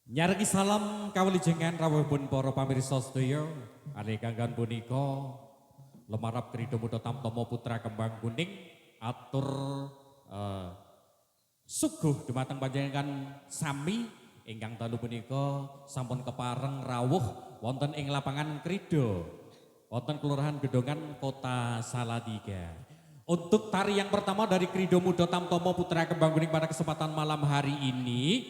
Nyareki salam kawelijengan rawuhipun para pamirsa sedaya. Ari kanggan punika lemarap Krida Muda Tamtama Putra Kembang Kuning atur suguh dumateng panjenengan sami ingkang dalu punika sampun kepareng rawuh wonten ing lapangan Krida wonten Kelurahan Gedongan Kota Salatiga. Untuk tari yang pertama dari Krida Muda Tamtama Putra Kembang Kuning pada kesempatan malam hari ini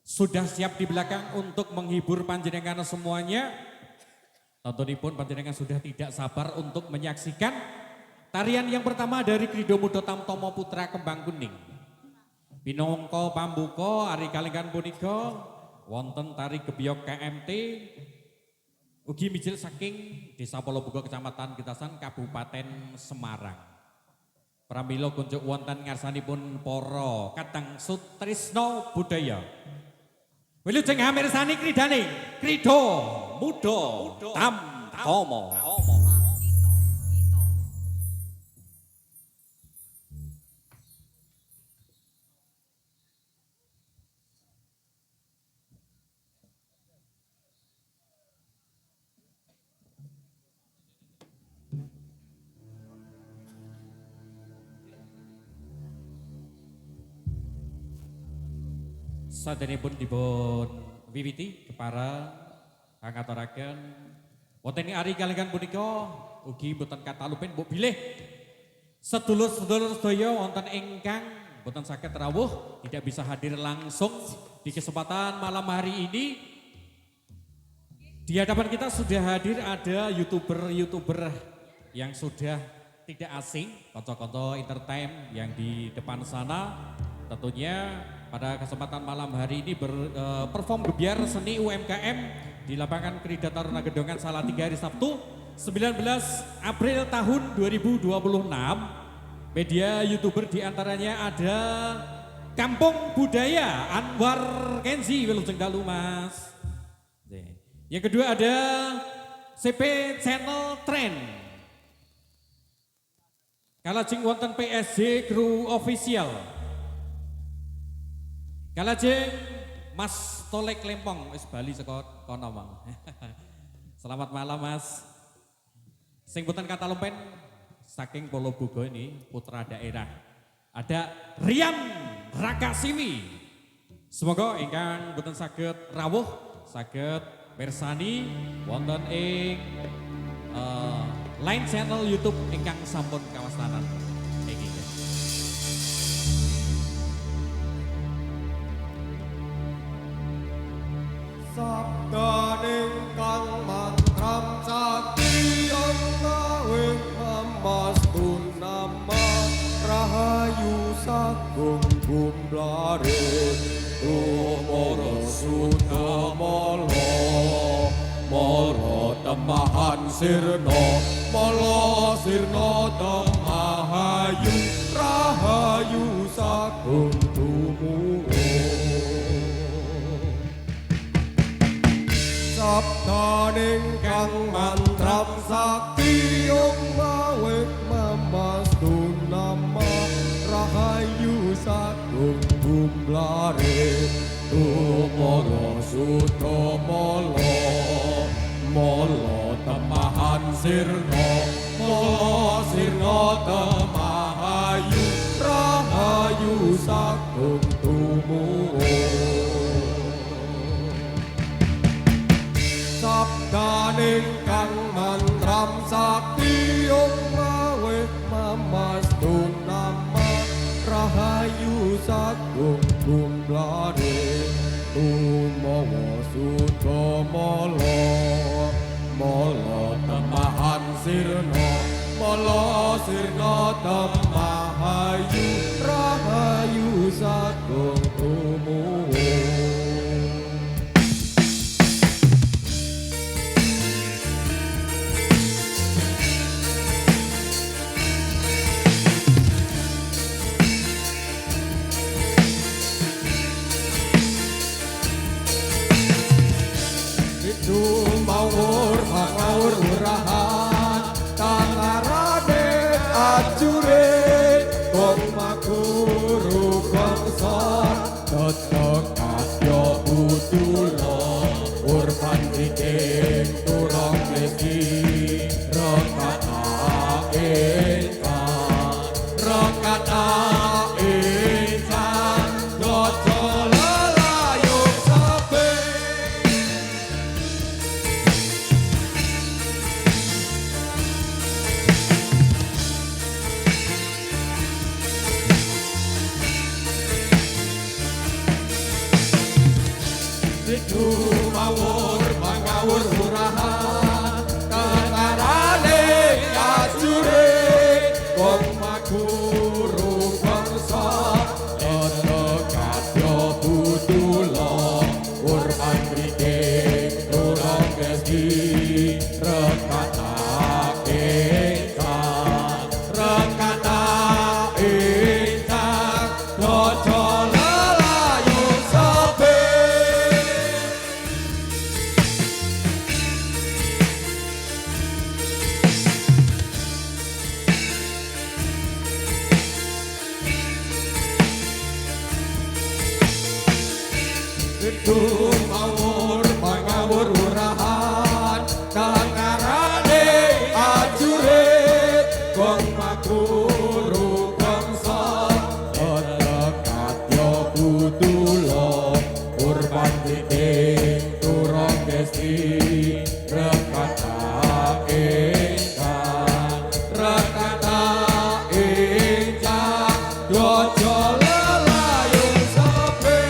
sudah siap di belakang untuk menghibur panjenengan semuanya. Tentunipun panjenengan sudah tidak sabar untuk menyaksikan tarian yang pertama dari Krida Muda Tamtama Putra Kembang Kuning. Pinongko pambuka ari kalenggan punika wonten tari gebyok KMT ugi mijil saking Desa Polobuga Kecamatan Gitasan Kabupaten Semarang. Pramila kunjuk wonten ngarsanipun para kadang sutrisno budaya. Wilujeng hamirsani kridane Krida Muda Tamtama. Sadenipun dipun wiwiti kepara kangaturaken wonten ing ari kalenggan punika ugi boten katalupen mbok bilih sedulur-sedulur sedaya wonten ingkang boten saged rawuh tidak bisa hadir langsung di kesempatan malam hari ini. Di hadapan kita sudah hadir ada YouTuber yang sudah tidak asing, konco-konco entertain yang di depan sana. Tentunya pada kesempatan malam hari ini perform gebyar seni UMKM di lapangan Krida Taruna Gedongan Salatiga hari Sabtu 19 April tahun 2026. Media YouTuber diantaranya ada Kampung Budaya Anwar Kenzi, wilujeng dalu Mas. Yang kedua ada CP Channel Trend. Kalajeng wonten PSG Crew Official. Kalajeng Mas Tolek Lempong, wis bali saka kono Mang. Selamat malam Mas. Sing boten katalumpen saking Polobuga ini putra daerah. Ada Rian Rakasiwi. Semoga ingkang boten saged rawuh saged mirsani wonten ing line channel YouTube ingkang sampun kawastanan. Sabdaning kang mantram sakti angkawing mamastun nama rahayu sagung gumblare tumoro suta molo molo temahan sirno molo sirno temahayu rahayu sagung tumuo. Sabdaning kang mantram sakti umawek mamastun nama rahayu sagung gumblare tumoro suto molo molo temahan sirno molo sirno temahayu rahayu sagung tumuo. Sabdaning kang mantram sakti umawek mamastun nama rahayu sagung gumblare tumawa suta molo molo temahan sirno molo sirno temahayu rahayu sagung tumuo. Mawur mawur urahan kang aradet ajurit kadya budula urban tiking turong desi rekata insan rekata insan dojo lalayung sepi Siku mawur mangawur murahan kangarane ajure kong makuru bangsa ana kadya budula urban tiking turong desi rekata insan rekata insan dojo lalayung sepi Siku mawur mangawur urahan kangarane ajure kong makuru bangsa ana kadya budula urban tiking turong desi rekata insan rekata insan dojo lalayung sepi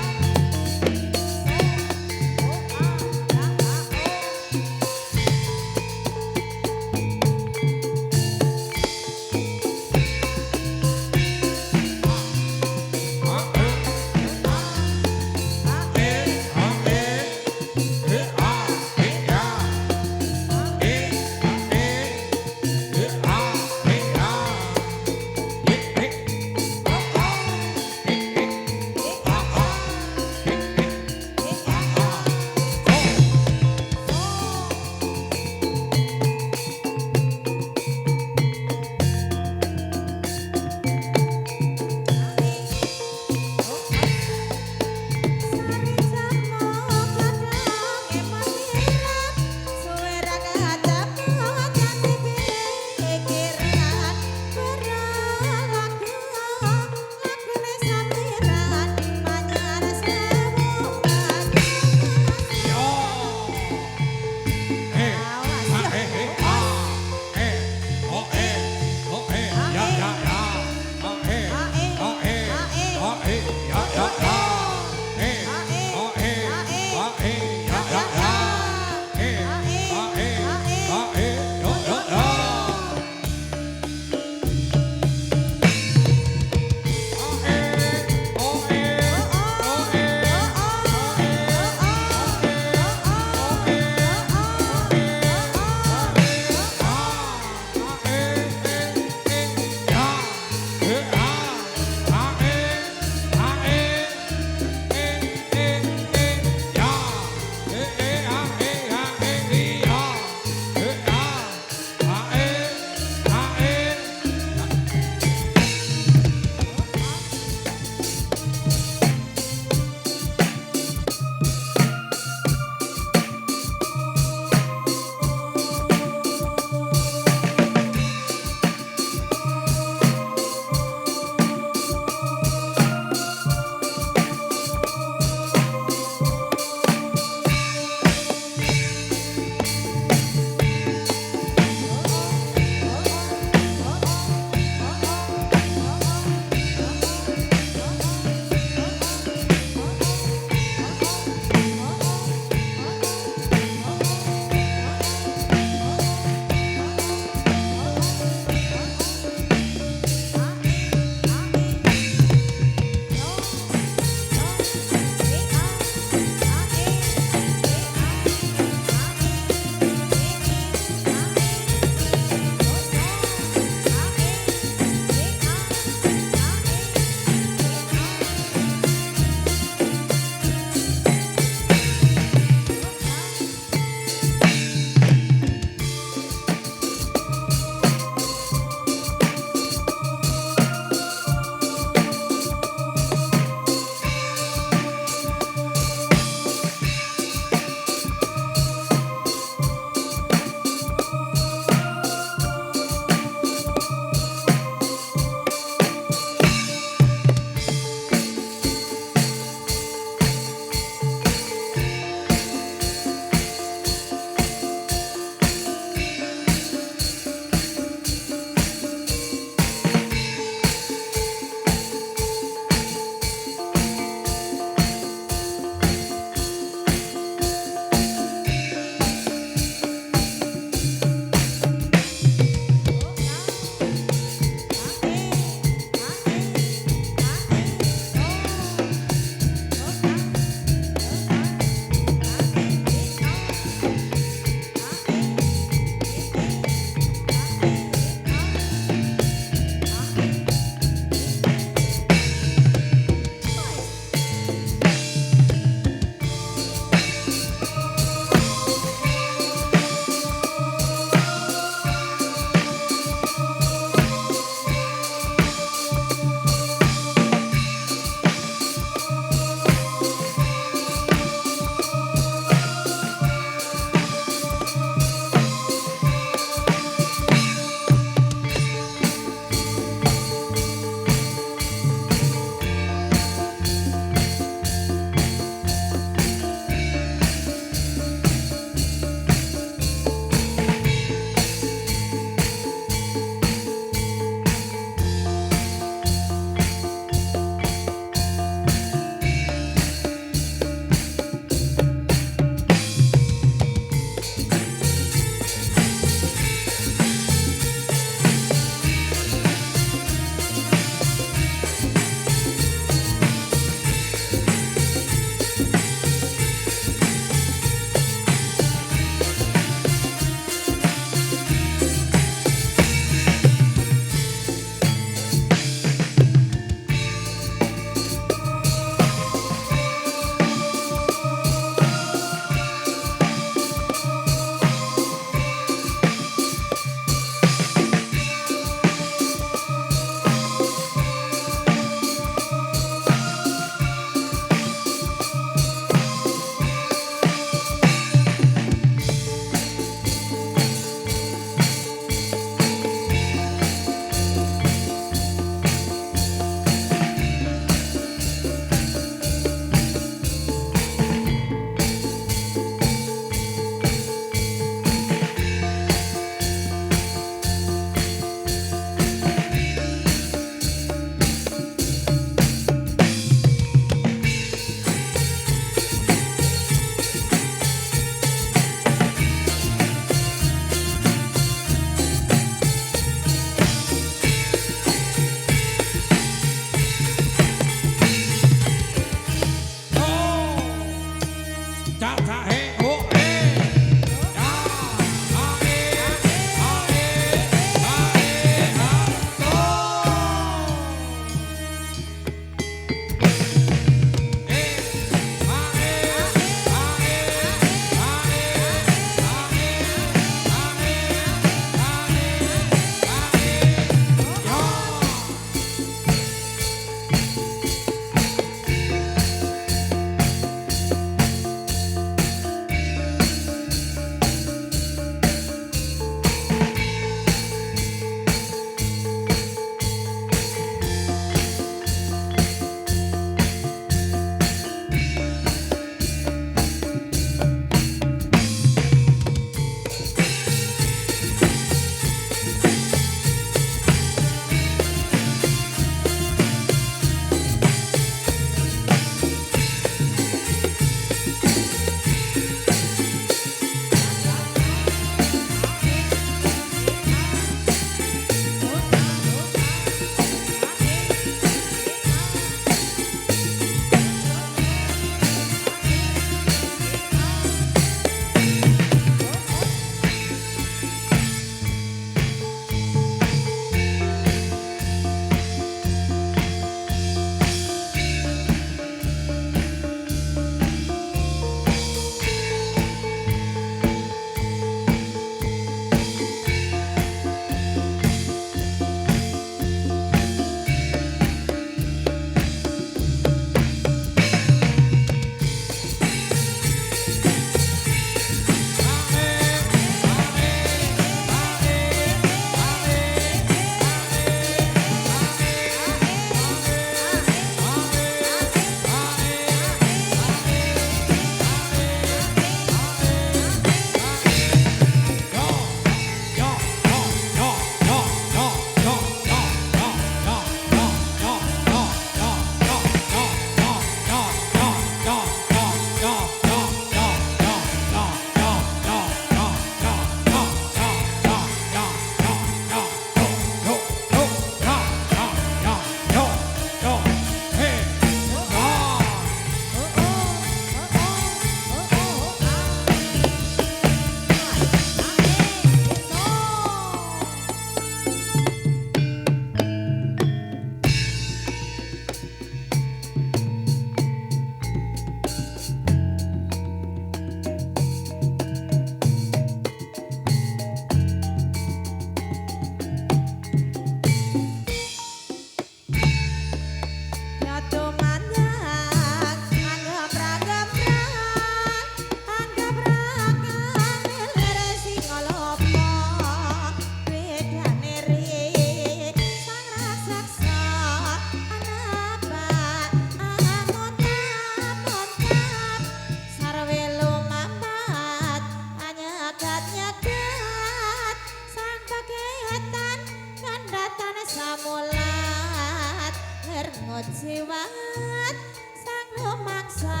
liwat sang lumaksa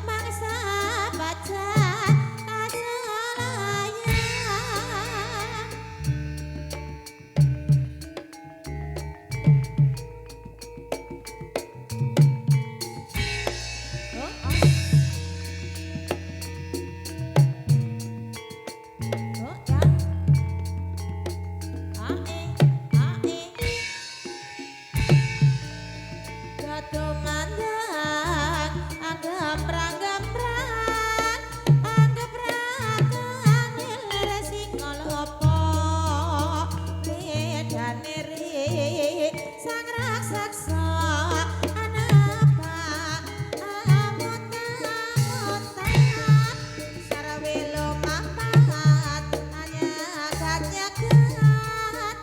mangsa baca kasalaya. Oh, oh. Oh, ya. Gado mandang anggap-anggap nilai singolopo bedane ri sang raksasa anapa amonta-monta sarawelo mapat anyagat-nyagat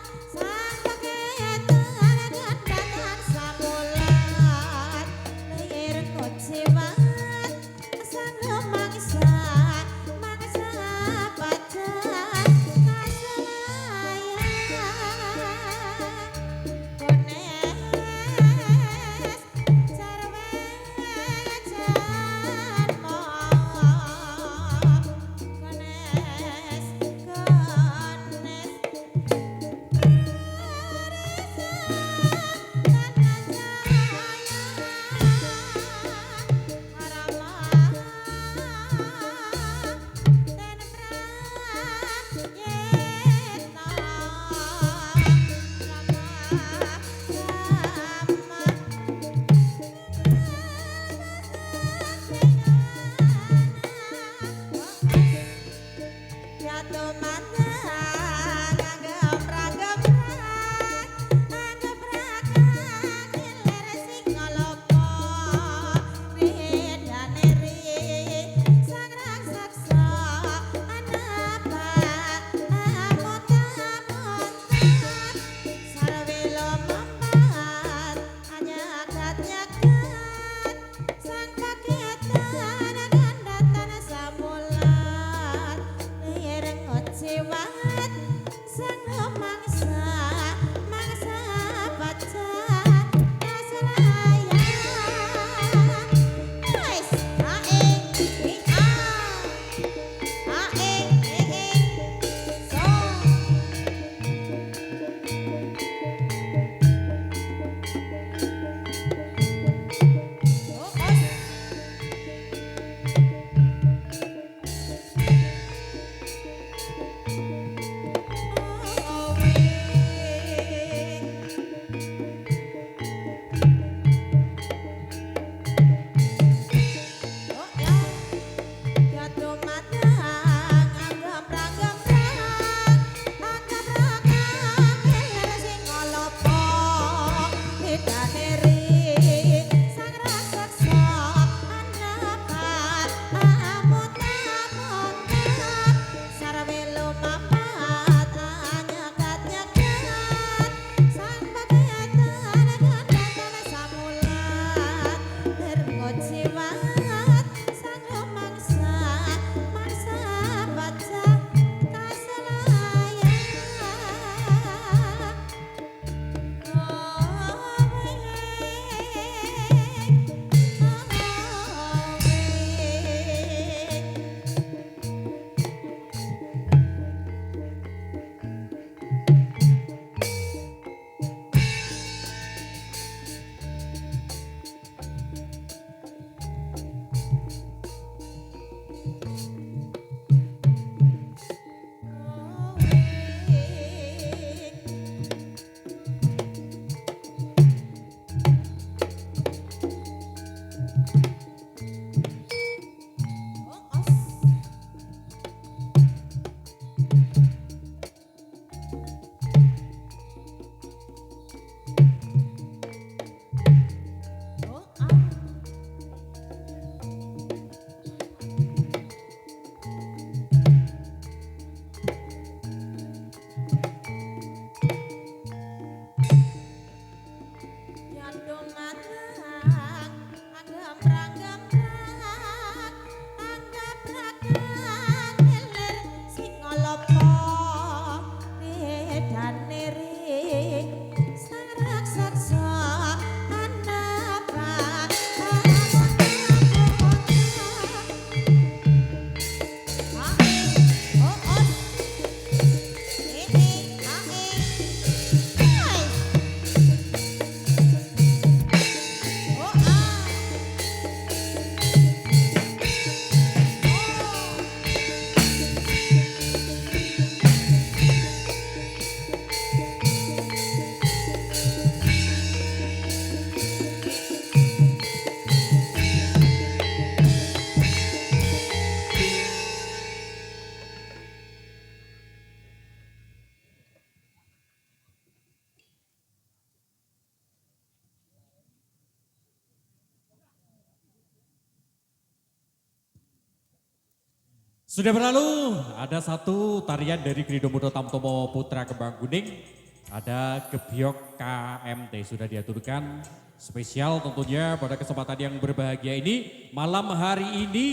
Sudah berlalu, ada satu tarian dari Krido Mudo Tamtomo Putra Kembang Kuning. Ada Gebyok KMT sudah diaturkan spesial tentunya pada kesempatan yang berbahagia ini. Malam hari ini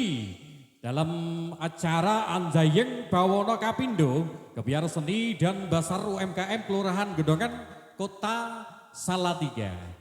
dalam acara Anjayeng Bawono Kapindo, Kebiar Seni dan Basar UMKM Kelurahan Gedongan Kota Salatiga.